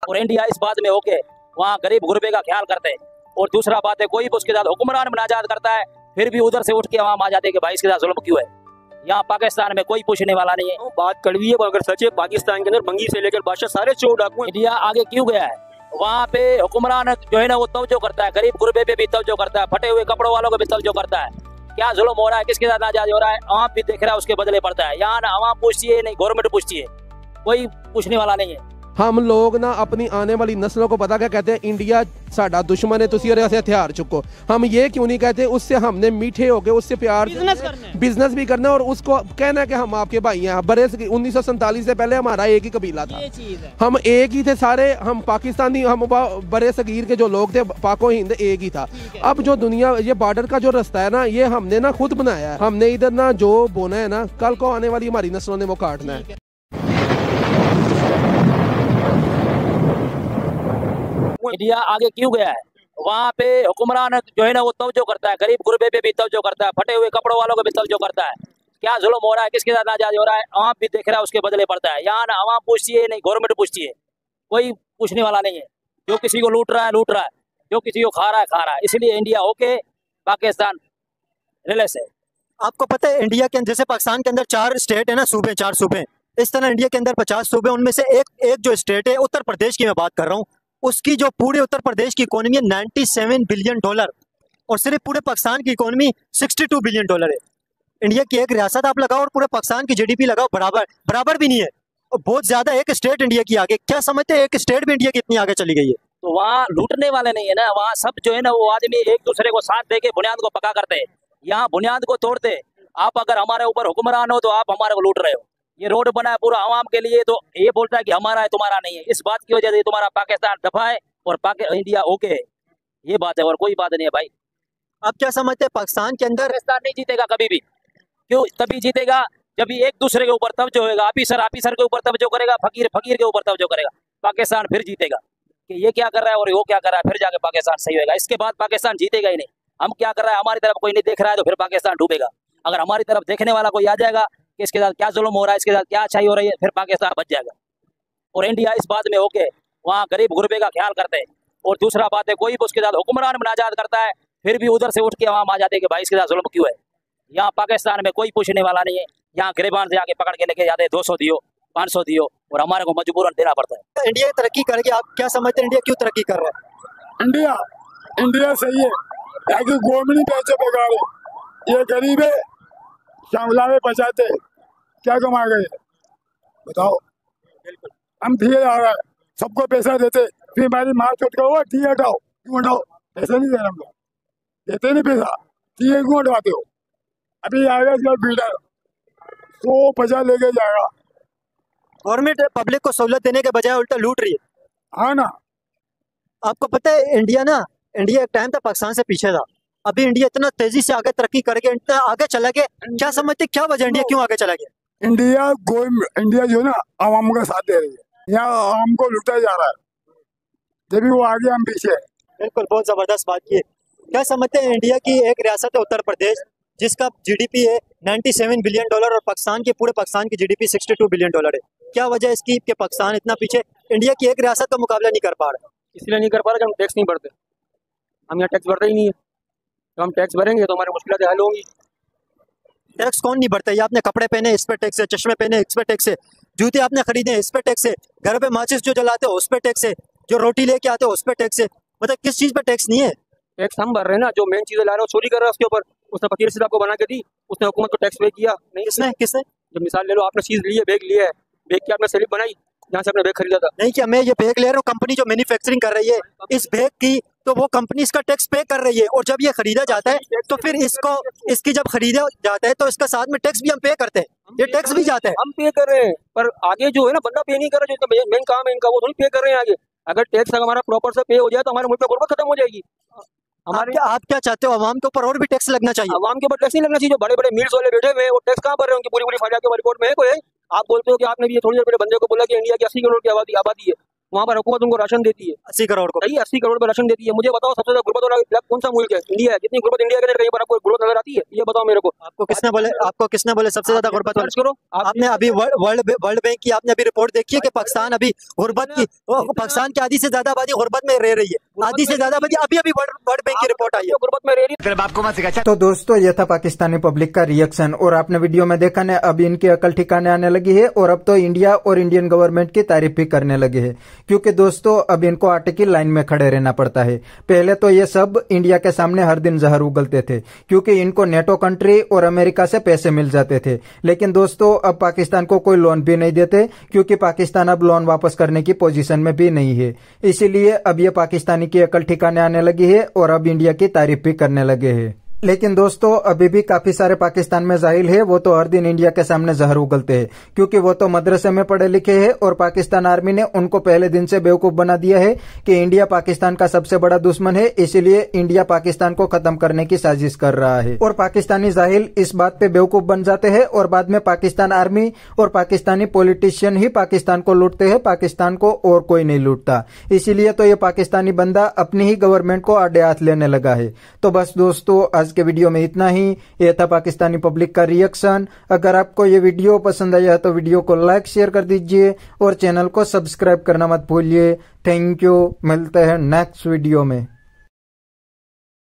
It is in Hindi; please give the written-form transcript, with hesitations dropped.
और इंडिया इस बात में होके वहाँ गरीब गुरबे का ख्याल करते हैं। और दूसरा बात है, कोई भी उसके साथ हुक्मरान मुनाजात करता है फिर भी उधर से उठ के वहाँ आ जाते हैं कि भाई इसके साथ जुल्म क्यों है। यहाँ पाकिस्तान में कोई पूछने वाला नहीं है। बात कड़वी है, अगर सच है पाकिस्तान के अंदर बंगी से लेकर बादशाह सारे चोर डाकू हैं। इंडिया आगे क्यों गया है? वहाँ पे हुक्मरान जो है ना वो तवज्जो करता है, गरीब गुरबे पे भी तवज्जो करता है, फटे हुए कपड़ों वालों को भी तवज्जो करता है। क्या जुल्म हो रहा है, किसके साथ नाजायज हो रहा है, आवाम भी देख रहा है, उसके बदले पड़ता है। यहाँ ना आवाम पूछती है, नहीं गवर्नमेंट पूछती है, कोई पूछने वाला नहीं है। हम लोग ना अपनी आने वाली नस्लों को पता क्या कहते हैं, इंडिया साडा दुश्मन है, तुसी और ऐसे हथियार चुको। हम ये क्यों नहीं कहते, उससे हमने मीठे होके उससे प्यार बिजनेस भी करना और उसको कहना है कि हम आपके भाई हैं। बड़े 1947 से पहले हमारा एक ही कबीला था, हम एक ही थे सारे, हम पाकिस्तानी, हम बड़े सगीर के जो लोग थे, पाको हिंद एक ही था। अब जो दुनिया, ये बॉर्डर का जो रास्ता है ना, ये हमने ना खुद बनाया है। हमने इधर ना जो बोना है ना, कल को आने वाली हमारी नस्लों ने वो काटना है। इंडिया आगे क्यों गया है? वहाँ पे हुक्मरान जो है ना वो तवज्जो करता है, गरीब गुरबे पे भी तवज्जो करता है, फटे हुए कपड़ों वालों को भी तवज्जो करता है। क्या जुल्म हो रहा है, किसके साथ नाजायज हो रहा है, आवाम भी देख रहा है, उसके बदले पड़ता है। यहाँ ना आवाम पूछती है, नहीं गवर्नमेंट पूछती है, कोई पूछने वाला नहीं है। जो किसी को लूट रहा है लूट रहा है, जो किसी को खा रहा है खा रहा है। इसलिए इंडिया होके पाकिस्तान रिलेस है। आपको पता है इंडिया के जैसे पाकिस्तान के अंदर 4 स्टेट है ना, सूबे, 4 सूबे, इस तरह इंडिया के अंदर 50 सूबे, उनमें से एक जो स्टेट है उत्तर प्रदेश की मैं बात कर रहा हूँ, उसकी जो पूरे उत्तर प्रदेश की इकोनॉमी है $97 बिलियन, और सिर्फ पूरे पाकिस्तान की इकोनॉमी $62 बिलियन है। इंडिया की एक रियासत आप लगाओ और पूरे पाकिस्तान की जीडीपी लगाओ, बराबर भी नहीं है, और बहुत ज्यादा एक स्टेट इंडिया की आगे। क्या समझते हैं एक स्टेट भी इंडिया की इतनी आगे चली गई है? तो वहाँ लूटने वाले नहीं है ना, वहाँ सब जो है ना वो आदमी एक दूसरे को साथ दे के बुनियाद को पका करते हैं। यहाँ बुनियाद को तोड़ते। आप अगर हमारे ऊपर हुक्मरान हो तो आप हमारे को लूट रहे हो। ये रोड बना है पूरा आवाम के लिए, तो ये बोलता है कि हमारा है तुम्हारा नहीं है। इस बात की वजह से तुम्हारा पाकिस्तान दफा है और इंडिया ओके है, ये बात है और कोई बात नहीं है भाई। आप क्या समझते हैं पाकिस्तान के अंदर? पाकिस्तान नहीं जीतेगा कभी भी। क्यों? तभी जीतेगा जब ये एक दूसरे के ऊपर तवज्जो होगा, ऑफिसर के ऊपर तवज्जो करेगा, फकीर के ऊपर तवज्जो करेगा, पाकिस्तान फिर जीतेगा। कि ये क्या कर रहा है और वो क्या कर रहा है, फिर जाके पाकिस्तान सही होगा। इसके बाद पाकिस्तान जीतेगा ही नहीं। हम क्या कर रहा है, हमारी तरफ कोई नहीं देख रहा है तो फिर पाकिस्तान डूबेगा। अगर हमारी तरफ देखने वाला कोई आ जाएगा कि इसके साथ क्या जुल्म हो रहा है, इसके साथ क्या अच्छाई हो रही है, फिर पाकिस्तान बच जाएगा। और इंडिया इस बात में होके वहाँ गरीब गुरबे का ख्याल करते हैं। और दूसरा बात है, कोई भी उसके साथ हुक्मरान मुनाजात करता है फिर भी उधर से उठ के वहाँ आ जाते हैं कि भाई इसके साथ जुल्म क्यों है। यहाँ पाकिस्तान में कोई पूछने वाला नहीं है। यहाँ गिरबान से आके पकड़ के लेके जाते हैं, 200 दियो, 500 दियो, और हमारे को मजबूरन देना पड़ता है। इंडिया तरक्की करेगी, आप क्या समझते हैं इंडिया क्यों तरक्की कर रहा है? इंडिया सही है, ताकि गवर्नमेंट पैसे बेकार है, ये गरीब है, शामला में बचाते क्या कमा गए बताओ। हम ठीक आ रहा है, सबको पैसा देते, फिर हमारी माँ चोट का हुआ ठीक हटाओ, क्यों हटाओ, पैसा नहीं दे रहे हम लोग, देते नहीं पैसा, ठीक है क्यों हटवाते हो। अभी आएगा इसका बिल्डर 150 लेके जाएगा। गवर्नमेंट पब्लिक को सहूलत देने के बजाय उल्टा लूट रही है। हाँ ना। आपको पता है इंडिया एक टाइम था पाकिस्तान से पीछे था, अभी इंडिया इतना तेजी से आगे तरक्की करके इतना आगे चला गया। क्या समझते क्या वजह इंडिया क्यों आगे चला गया? इंडिया जो ना आवाम का साथ दे रही है, यहाँ आवाम को लुटा जा रहा है, जब भी वो आगे हम पीछे। बिल्कुल, बहुत जबरदस्त बात की है। क्या समझते हैं इंडिया की एक रियासत है उत्तर प्रदेश, जिसका जीडीपी है $97 बिलियन और पूरे पाकिस्तान की जीडीपी $62 बिलियन है। क्या वजह इसकी कि पाकिस्तान इतना पीछे इंडिया की एक रियासत का मुकाबला नहीं कर पा रहा? इसलिए नहीं कर पा रहे कि हम टैक्स नहीं भरते। हम यहाँ टैक्स भरते ही नहीं है, तो हम टैक्स भरेंगे तो हमारी मुश्किलें हल होंगी। टैक्स कौन नहीं भरता? ये आपने कपड़े पहने इस पर टैक्स है, चश्मे पहने इस पर टैक्स है, जूते आपने खरीदे इस पर टैक्स है, घर पे माचिस जो जलाते हो उस पर टैक्स है, जो रोटी लेके आते हो उस पर टैक्स है। मतलब किस चीज पर टैक्स नहीं है? टैक्स हम भर रहे हैं ना, जो मेन चीजें ला रहे हो चोरी कर रहा है उसके ऊपर। उसने फकीर से आपको बना के दी, उसने हुकूमत को टैक्स पे किया नहीं। किसने? जब मिसाल ले लो, आपने चीज ली है, बैग लिया है, बैग की आपने स्लिप बनाई जहाँ से आपने बैग खरीदा था। नहीं, क्या मैं ये बैग ले रहा हूँ, कंपनी जो मैन्युफैक्चरिंग कर रही है इस बैग की, तो वो कंपनी इसका टैक्स पे कर रही है, और जब ये खरीदा जाता है तो फिर इसकी जब खरीदा जाता है तो इसका साथ में टैक्स भी हम पे करते हैं, ये टैक्स भी जाता है। हम पे कर रहे हैं, पर आगे जो है ना बंदा पे नहीं कर रहा, जो मेन काम है इनका, वो थोड़ी पे कर रहे हैं आगे। अगर टैक्स हमारा प्रॉपर से पे हो जाए तो हमारे मुल्क में गुर्बत खत्म हो जाएगी। आप क्या चाहते हो, आवाम के ऊपर और भी टैक्स लगना चाहिए? आवाम के ऊपर टैक्स नहीं लगना चाहिए। जो बड़े बड़े मिल्स वाले बैठे हुए हैं वो टैक्स कहाँ भर रहे हैं, उनकी पूरी फाइल के रिपोर्ट में है कोई? आप बोलते हो कि आपने भी थोड़ी देर पहले बंदे को बोला कि इंडिया की 80 करोड़ की आबादी है, वहाँ पर हुकूमत उनको राशन देती है 80 करोड़ को। 80 करोड़ पे राशन देती है। मुझे बताओ सबसे ज्यादा गुर्बत वाला इलाका कौन सा मुल्क है? इंडिया है। जितनी गुर्बत इंडिया के अंदर कहीं पर आपको गुर्बत नजर आती है? ये बताओ मेरे को। आपको किसने बोले सबसे ज्यादा गुर्बत वाला? सर्च करो। आपने अभी वर्ल्ड बैंक की आपने अभी रिपोर्ट देखी है कि पाकिस्तान अभी गुर्बत की पाकिस्तान की आधी से ज्यादा आबादी गुर्बत में रह रही है। आधी से ज्यादा आबादी अभी वर्ल्ड बैंक की रिपोर्ट आई है गुर्बत में रह रही है। तो दोस्तों ये था पाकिस्तानी पब्लिक का रिएक्शन, और आपने वीडियो में देखा ना, अब इनकी अकल ठिकाने आने लगी है और अब तो इंडिया और इंडियन गवर्नमेंट की तारीफ भी करने लगे हैं, क्योंकि दोस्तों अब इनको आटे की लाइन में खड़े रहना पड़ता है। पहले तो ये सब इंडिया के सामने हर दिन जहर उगलते थे, क्योंकि इनको नेटो कंट्री और अमेरिका से पैसे मिल जाते थे। लेकिन दोस्तों अब पाकिस्तान को कोई लोन भी नहीं देते, क्योंकि पाकिस्तान अब लोन वापस करने की पोजीशन में भी नहीं है। इसीलिए अब ये पाकिस्तानी की अकल ठिकाने आने लगी है और अब इंडिया की तारीफ भी करने लगे हैं। लेकिन दोस्तों अभी भी काफी सारे पाकिस्तान में जाहिल है, वो तो हर दिन इंडिया के सामने जहर उगलते हैं, क्योंकि वो तो मदरसे में पढ़े लिखे हैं और पाकिस्तान आर्मी ने उनको पहले दिन से बेवकूफ बना दिया है कि इंडिया पाकिस्तान का सबसे बड़ा दुश्मन है, इसीलिए इंडिया पाकिस्तान को खत्म करने की साजिश कर रहा है। और पाकिस्तानी जाहिल इस बात पे बेवकूफ बन जाते हैं और बाद में पाकिस्तान आर्मी और पाकिस्तानी पॉलिटिशियन ही पाकिस्तान को लूटते हैं, पाकिस्तान को और कोई नहीं लूटता। इसीलिए तो ये पाकिस्तानी बंदा अपनी ही गवर्नमेंट को आड़े हाथ लेने लगा है। तो बस दोस्तों आज के वीडियो में इतना ही। यह था पाकिस्तानी पब्लिक का रिएक्शन। अगर आपको ये वीडियो पसंद आया तो वीडियो को लाइक शेयर कर दीजिए और चैनल को सब्सक्राइब करना मत भूलिए। थैंक यू, मिलते हैं नेक्स्ट वीडियो में।